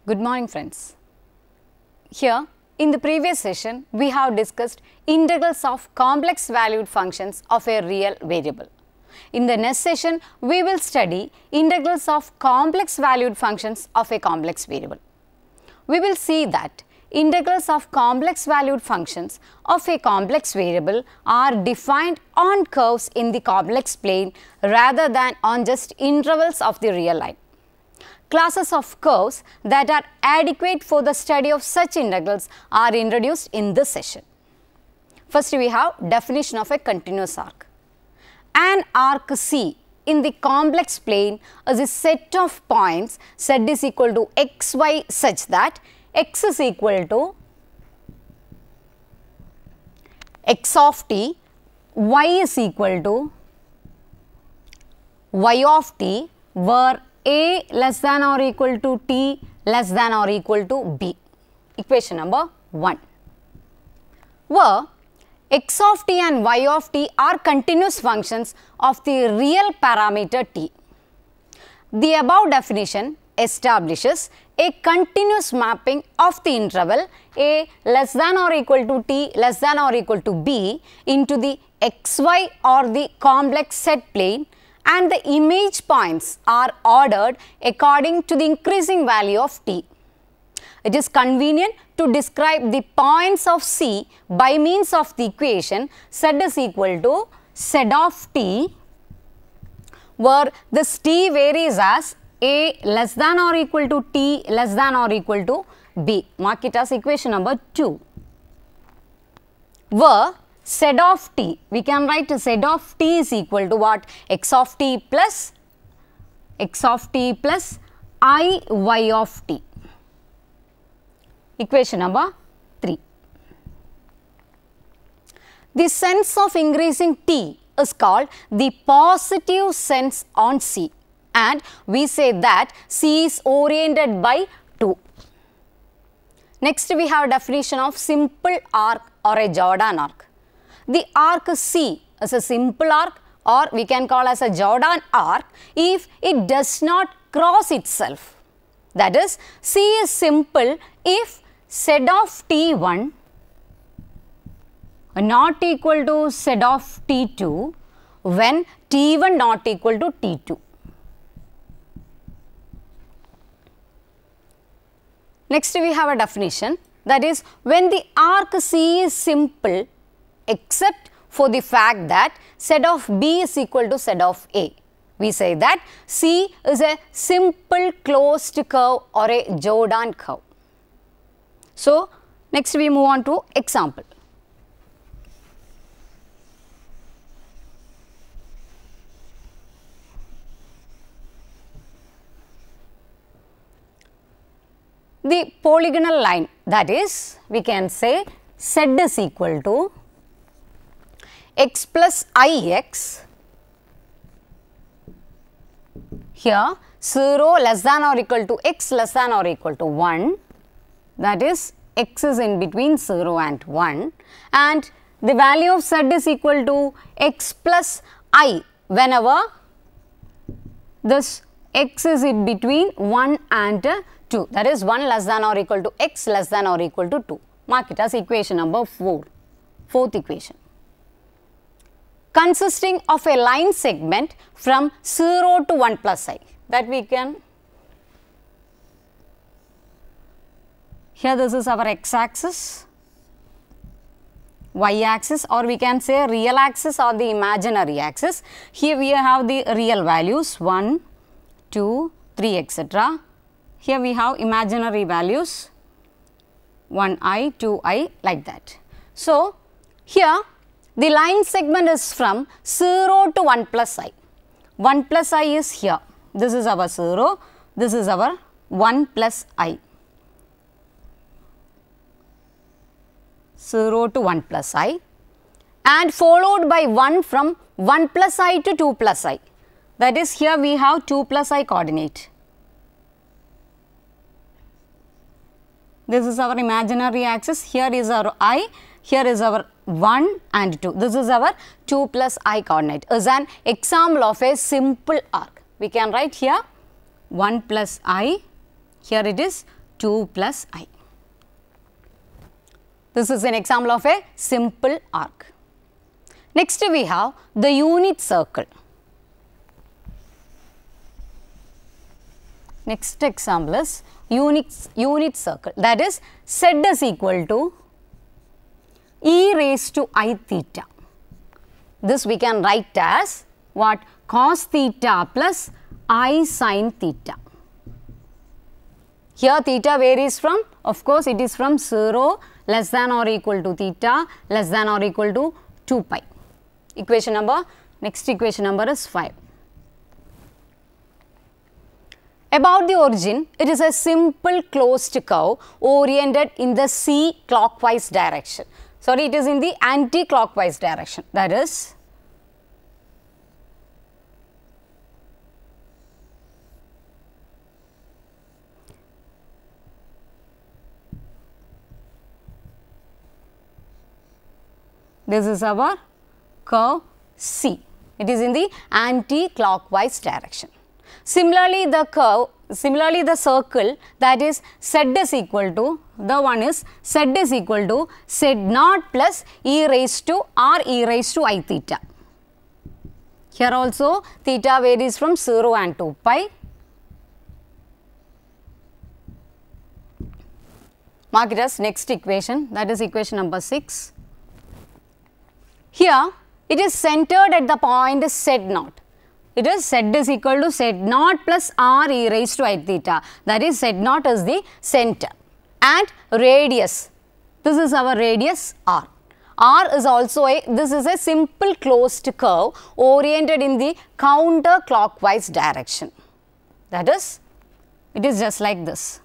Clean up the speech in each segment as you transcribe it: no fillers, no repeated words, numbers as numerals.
Good morning friends. Here in the previous session we have discussed integrals of complex valued functions of a real variable. In the next session we will study integrals of complex valued functions of a complex variable. We will see that integrals of complex valued functions of a complex variable are defined on curves in the complex plane rather than on just intervals of the real line. Classes of curves that are adequate for the study of such integrals are introduced in this session. First we have definition of a continuous arc. An arc C in the complex plane is a set of points z is equal to xy such that x is equal to x of t, y is equal to y of t, where a less than or equal to t less than or equal to b. Equation number 1. Where x of t and y of t are continuous functions of the real parameter t. The above definition establishes a continuous mapping of the interval a less than or equal to t less than or equal to b into the xy or the complex set plane, and the image points are ordered according to the increasing value of t. It is convenient to describe the points of C by means of the equation z is equal to z of t, where this t varies as a less than or equal to t less than or equal to b. Mark it as equation number 2. Where z of t, we can write z of t is equal to what? X of t plus I y of t. Equation number 3. The sense of increasing t is called the positive sense on C, and we say that C is oriented by 2. Next we have definition of simple arc or a Jordan arc. The arc C is a simple arc, or we can call as a Jordan arc if it does not cross itself. That is, C is simple if z of t1 not equal to z of t2 when t1 not equal to t2. Next we have a definition, that is, when the arc C is simple except for the fact that z of b is equal to z of a. We say that C is a simple closed curve or a Jordan curve. So, next we move on to example. The polygonal line, that is, we can say z is equal to x plus ix, here 0 less than or equal to x less than or equal to 1, that is x is in between 0 and 1, and the value of z is equal to x plus I whenever this x is in between 1 and 2, that is 1 less than or equal to x less than or equal to 2. Mark it as equation number 4, fourth equation. Consisting of a line segment from 0 to 1 plus I, that we can, here this is our x axis, y axis, or we can say real axis or the imaginary axis. Here we have the real values 1, 2, 3 etc. Here we have imaginary values 1i, 2i, like that. So, here the line segment is from 0 to 1 plus I. 1 plus I is here. This is our 0, this is our 1 plus I. 0 to 1 plus I, and followed by 1 from 1 plus I to 2 plus I. That is, here we have 2 plus I coordinate. This is our imaginary axis, here is our I, here is our 1 and 2. This is our 2 plus I coordinate, is an example of a simple arc. We can write here 1 plus I, here it is 2 plus I. This is an example of a simple arc. Next we have the unit circle. Next example is unit circle, that is z is equal to e raised to I theta. This we can write as what? Cos theta plus I sin theta. Here theta varies from, of course it is from 0 less than or equal to theta less than or equal to 2 pi. Next equation number is 5. About the origin, it is a simple closed curve oriented in the C clockwise direction. Sorry, it is in the anti-clockwise direction. That is, this is our curve C. It is in the anti-clockwise direction. Similarly, the circle, that is z is equal to, the one is z is equal to z naught plus e raised to r e raised to I theta. Here also theta varies from 0 and 2 pi. Mark it as next equation, that is equation number 6. Here it is centered at the point z naught. It is z is equal to z naught plus r e raised to I theta, that is z naught is the center, and radius, this is our radius r. R is also this is a simple closed curve oriented in the counterclockwise direction, that is, it is just like this.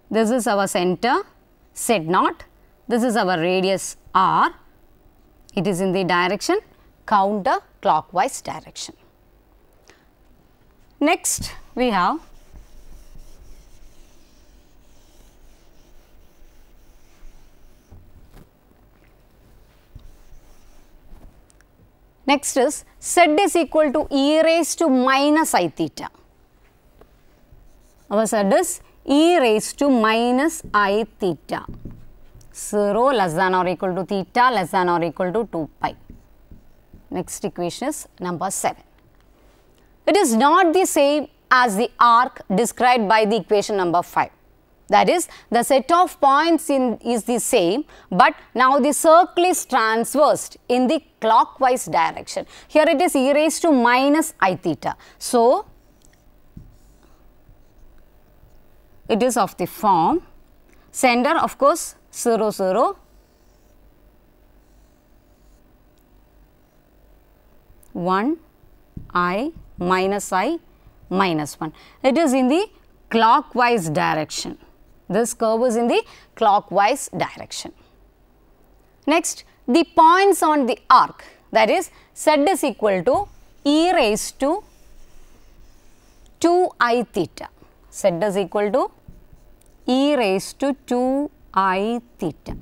This is our center z naught, this is our radius r, it is in the direction counterclockwise direction. Next we have next is z is equal to e raised to minus I theta. Our z is e raised to minus I theta, 0 less than or equal to theta less than or equal to 2 pi. Next equation is number 7. It is not the same as the arc described by the equation number 5. That is, the set of points is the same, but now the circle is transversed in the clockwise direction. Here it is e raised to minus I theta. So, it is of the form center, of course 0 0, 1 I minus 1. It is in the clockwise direction. This curve is in the clockwise direction. Next, the points on the arc, that is z is equal to e raised to 2 I theta. Z is equal to e raised to 2 I theta.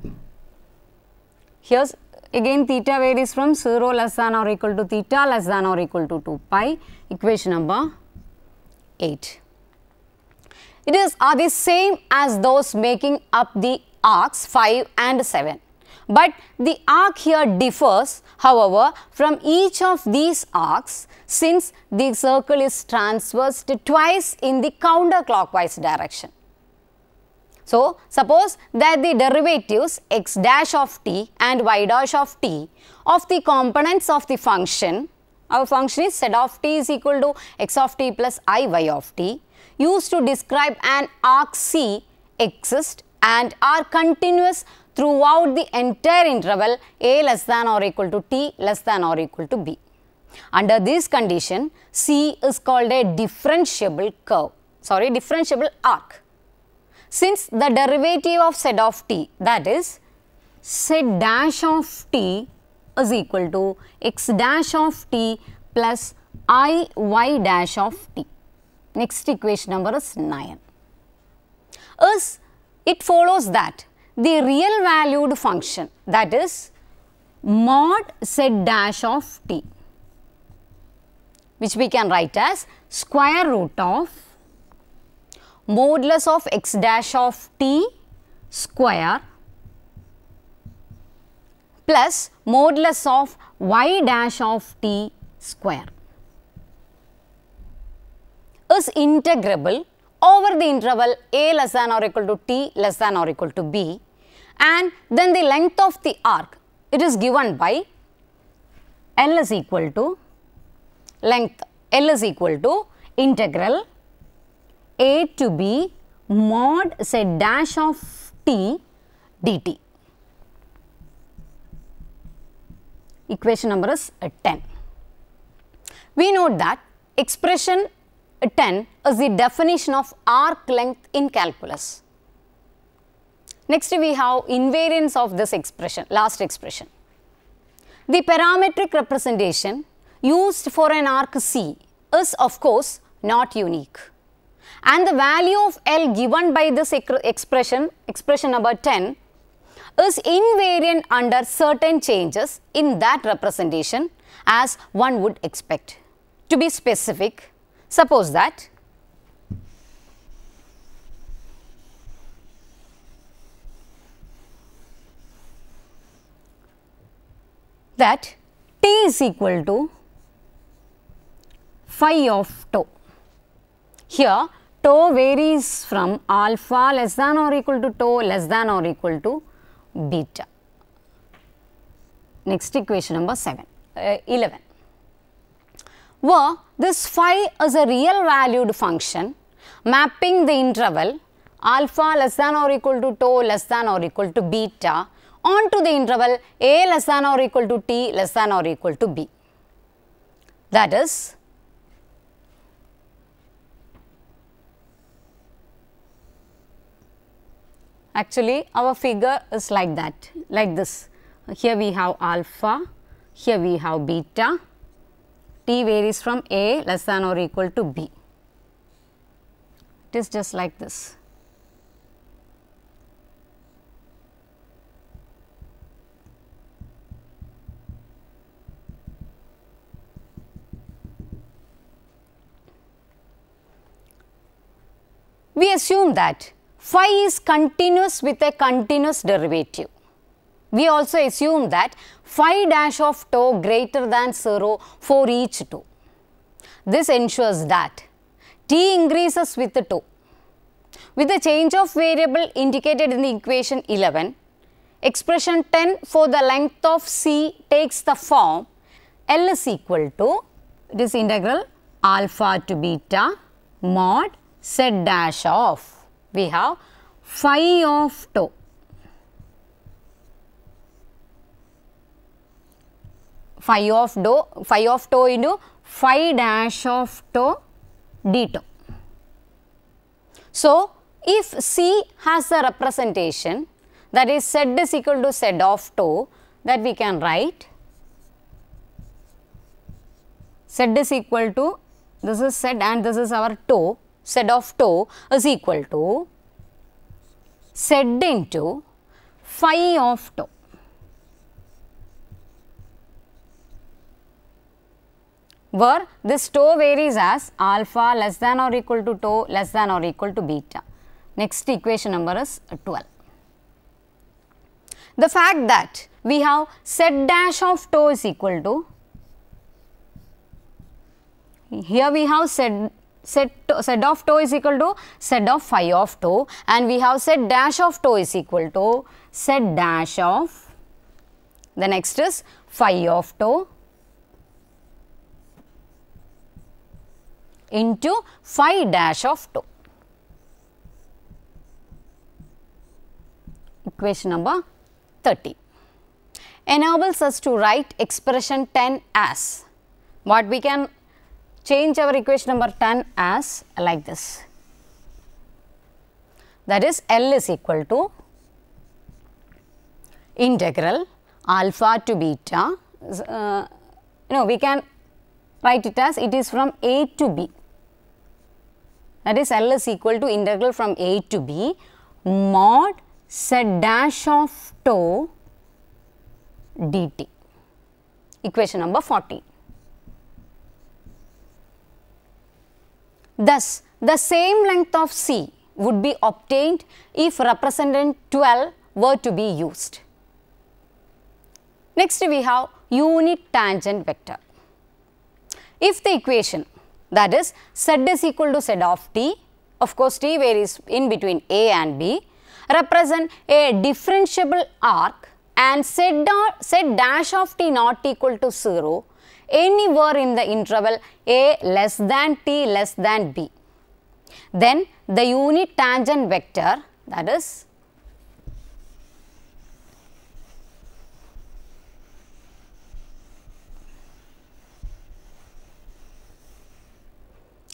Here again theta varies from 0 less than or equal to theta less than or equal to 2 pi. Equation number 8. It are the same as those making up the arcs 5 and 7. But the arc here differs, however, from each of these arcs, since the circle is transversed twice in the counterclockwise direction. So, suppose that the derivatives x dash of t and y dash of t of the components of the function, our function is z of t is equal to x of t plus I y of t, used to describe an arc C exist and are continuous throughout the entire interval a less than or equal to t less than or equal to b. Under this condition, C is called a differentiable arc. Since the derivative of z of t, that is z dash of t is equal to x dash of t plus I y dash of t. Next equation number is 9. It follows that the real valued function, that is mod z dash of t, which we can write as square root of modulus of x dash of t square plus modulus of y dash of t square is integrable over the interval a less than or equal to t less than or equal to b, and then the length of the arc, it is given by L is equal to length, L is equal to integral a to b mod z dash of t dt. Equation number is 10. We note that expression 10 is the definition of arc length in calculus. Next we have invariance of this expression, last expression. The parametric representation used for an arc C is of course not unique, and the value of L given by this expression number 10 is invariant under certain changes in that representation, as one would expect. To be specific, suppose that t is equal to phi of tau. Here tau varies from alpha less than or equal to tau less than or equal to beta. Next equation number 11. Where this phi is a real valued function mapping the interval alpha less than or equal to tau less than or equal to beta onto the interval a less than or equal to t less than or equal to b. That is, actually our figure is like that, like this. Here we have alpha, here we have beta, t varies from a less than or equal to b. It is just like this. We assume that phi is continuous with a continuous derivative. We also assume that phi dash of tau greater than 0 for each tau. This ensures that t increases with the tau. With the change of variable indicated in the equation 11, expression 10 for the length of C takes the form L is equal to, it is integral alpha to beta mod z dash of, we have phi of tau. Phi of tau into phi dash of tau d tau. So, if C has a representation that is z is equal to z of tau, that we can write z is equal to, this is z and this is our tau, z of tau is equal to z into phi of tau. Where this tau varies as alpha less than or equal to tau less than or equal to beta. Next equation number is 12. The fact that we have z dash of tau is equal to, here we have z of tau is equal to z of phi of tau, and we have z dash of tau is equal to z dash of, the next is phi of tau into phi dash of tau. Equation number 30 enables us to write expression 10 as, what we can change our equation number 10 as like this, that is L is equal to integral alpha to beta, we can write it as, it is from a to b, that is L is equal to integral from a to b mod z dash of tau dt. equation number 40. Thus, the same length of C would be obtained if representant 12 were to be used. Next, we have unit tangent vector. If the equation, that is Z is equal to Z of t, of course t varies in between a and b, represent a differentiable arc and Z dash of t not equal to 0 anywhere in the interval a less than t less than b, then the unit tangent vector, that is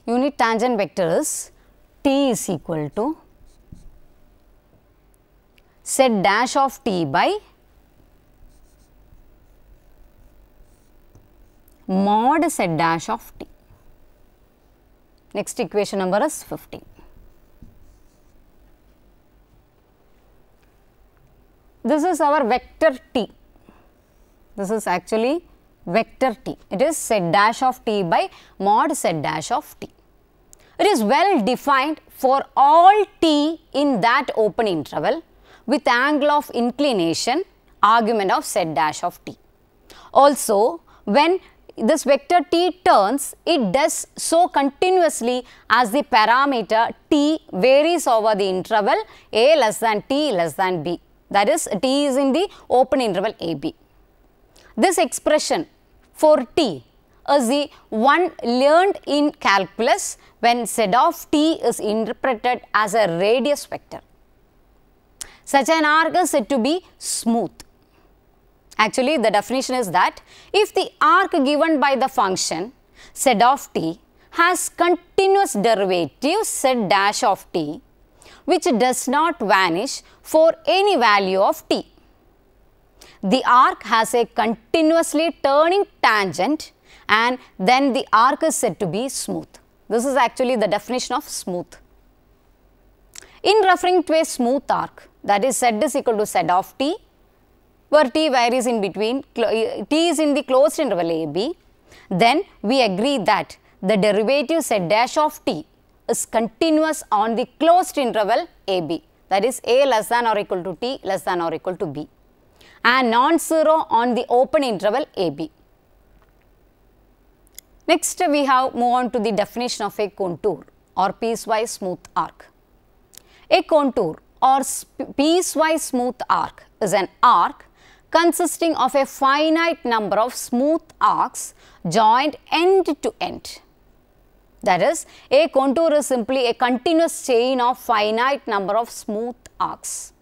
unit tangent vector is t is equal to Z dash of t by mod Z dash of t. Next equation number is 15. This is our vector t. This is actually vector t. It is Z dash of t by mod Z dash of t. It is well defined for all t in that open interval with angle of inclination argument of Z dash of t. Also, when this vector t turns, it does so continuously as the parameter t varies over the interval a less than t less than b, that is t is in the open interval ab. This expression for t is the one learned in calculus when Z of t is interpreted as a radius vector. Such an arc is said to be smooth. Actually, the definition is that if the arc given by the function Z of t has continuous derivative Z dash of t which does not vanish for any value of t, the arc has a continuously turning tangent and then the arc is said to be smooth. This is actually the definition of smooth. In referring to a smooth arc, that is Z is equal to Z of t, where t varies in between, t is in the closed interval a b, then we agree that the derivative Z dash of t is continuous on the closed interval a b, that is a less than or equal to t less than or equal to b, and non-zero on the open interval a b. Next, we have move on to the definition of a contour or piecewise smooth arc. A contour or piecewise smooth arc is an arc consisting of a finite number of smooth arcs joined end to end. That is, a contour is simply a continuous chain of finite number of smooth arcs.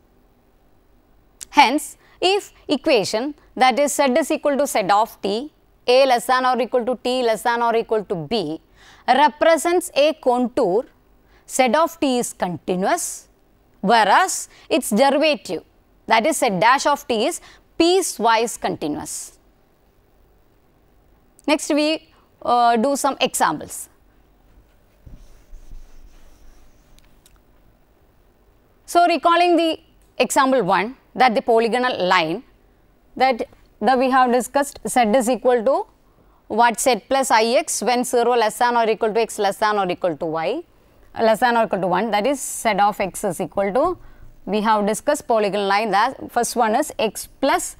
Hence, if equation, that is Z is equal to Z of t, a less than or equal to t less than or equal to b, represents a contour, Z of t is continuous, whereas its derivative, that is Z dash of t, is piecewise continuous. Next, we do some examples. So, recalling the example 1, that the polygonal line that we have discussed, Z is equal to what, Z plus ix when 0 less than or equal to x less than or equal to y less than or equal to 1, that is Z of x is equal to, we have discussed polygonal line, that first one is x plus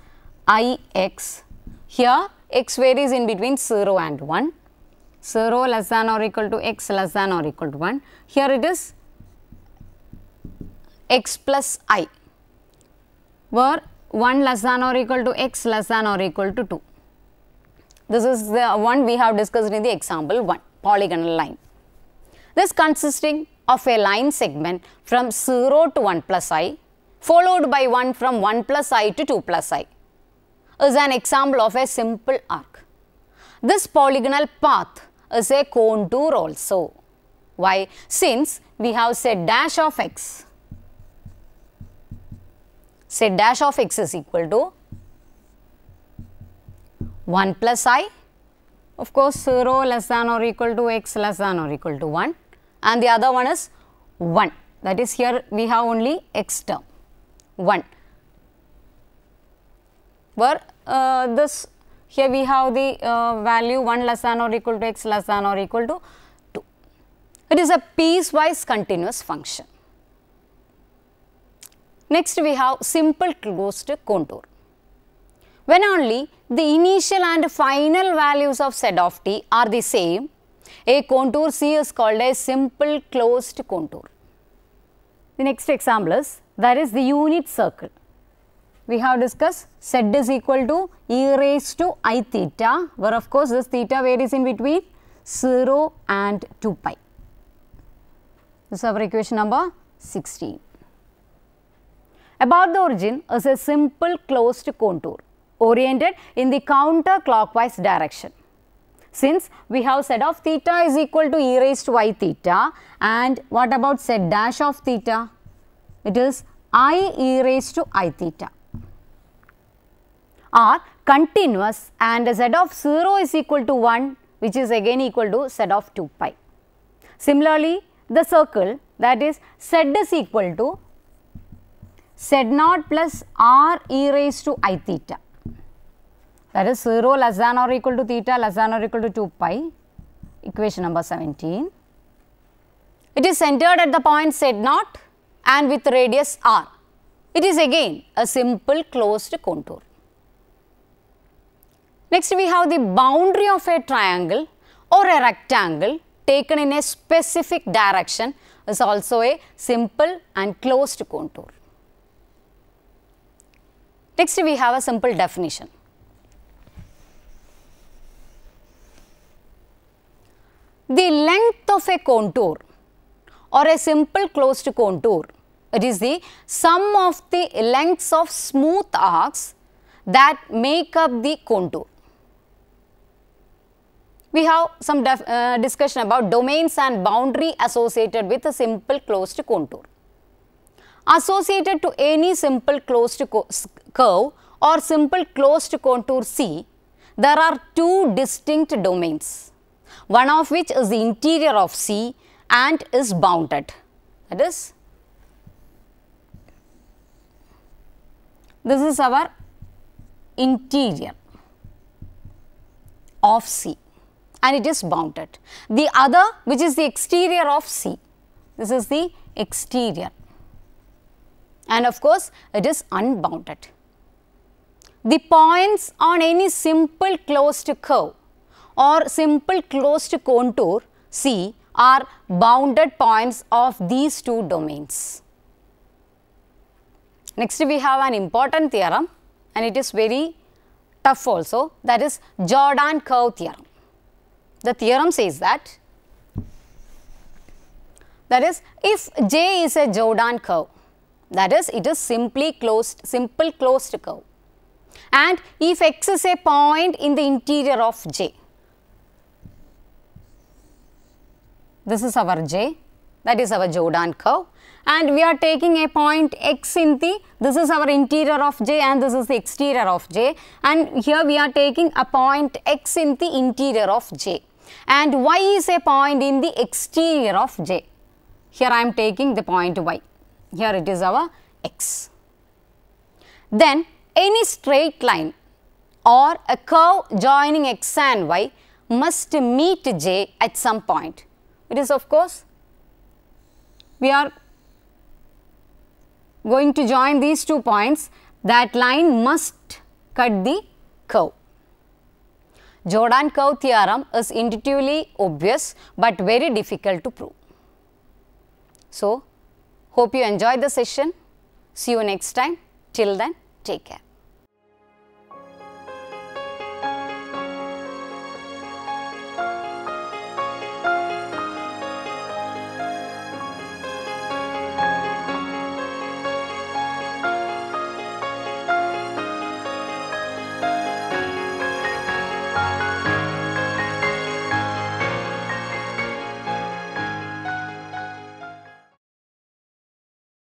ix. Here x varies in between 0 and 1, 0 less than or equal to x less than or equal to 1. Here it is x plus I, where 1 less than or equal to x less than or equal to 2. This is the one we have discussed in the example 1, polygonal line. This consisting of a line segment from 0 to 1 plus I followed by one from 1 plus I to 2 plus I is an example of a simple arc. This polygonal path is a contour also. Why? Since we have Z dash of x, Z dash of x is equal to 1 plus I, of course 0 less than or equal to x less than or equal to 1, and the other one is 1, that is here we have only x term 1, where this here we have the value 1 less than or equal to x less than or equal to 2. It is a piecewise continuous function. Next we have simple closed contour. When only the initial and final values of z of t are the same, a contour C is called a simple closed contour. The next example is, that is the unit circle. We have discussed z is equal to e raised to I theta, where of course this theta varies in between 0 and 2 pi. This is our equation number 16. About the origin is a simple closed contour oriented in the counterclockwise direction. Since we have z of theta is equal to e raised to I theta, and what about z dash of theta? It is I e raised to I theta, are continuous, and z of 0 is equal to 1, which is again equal to z of 2 pi. Similarly, the circle, that is z is equal to z naught plus r e raised to I theta, that is 0 less than or equal to theta less than or equal to 2 pi, equation number 17. It is centered at the point z naught and with radius r. It is again a simple closed contour. Next we have the boundary of a triangle or a rectangle taken in a specific direction is also a simple and closed contour. Next we have a simple definition. The length of a contour or a simple closed contour, it is the sum of the lengths of smooth arcs that make up the contour. We have some discussion about domains and boundary associated with a simple closed contour. Associated to any simple closed curve or simple closed contour C, there are two distinct domains, one of which is the interior of C and is bounded. That is, this is our interior of C and it is bounded. The other, which is the exterior of C, this is the exterior, and of course it is unbounded. The points on any simple closed curve or simple closed contour C are bounded points of these two domains. Next we have an important theorem, and it is very tough also, that is Jordan curve theorem. The theorem says that is, if J is a Jordan curve, that is, it is simple closed curve, and if X is a point in the interior of J, this is our J, that is our Jordan curve, and we are taking a point X in the, this is our interior of J and this is the exterior of J, and here we are taking a point X in the interior of J, and Y is a point in the exterior of J. Here I am taking the point Y, here it is our X. Then any straight line or a curve joining X and Y must meet J at some point. It is, of course, we are going to join these 2 points, that line must cut the curve. Jordan curve theorem is intuitively obvious but very difficult to prove. So, hope you enjoyed the session. See you next time. Till then, take care.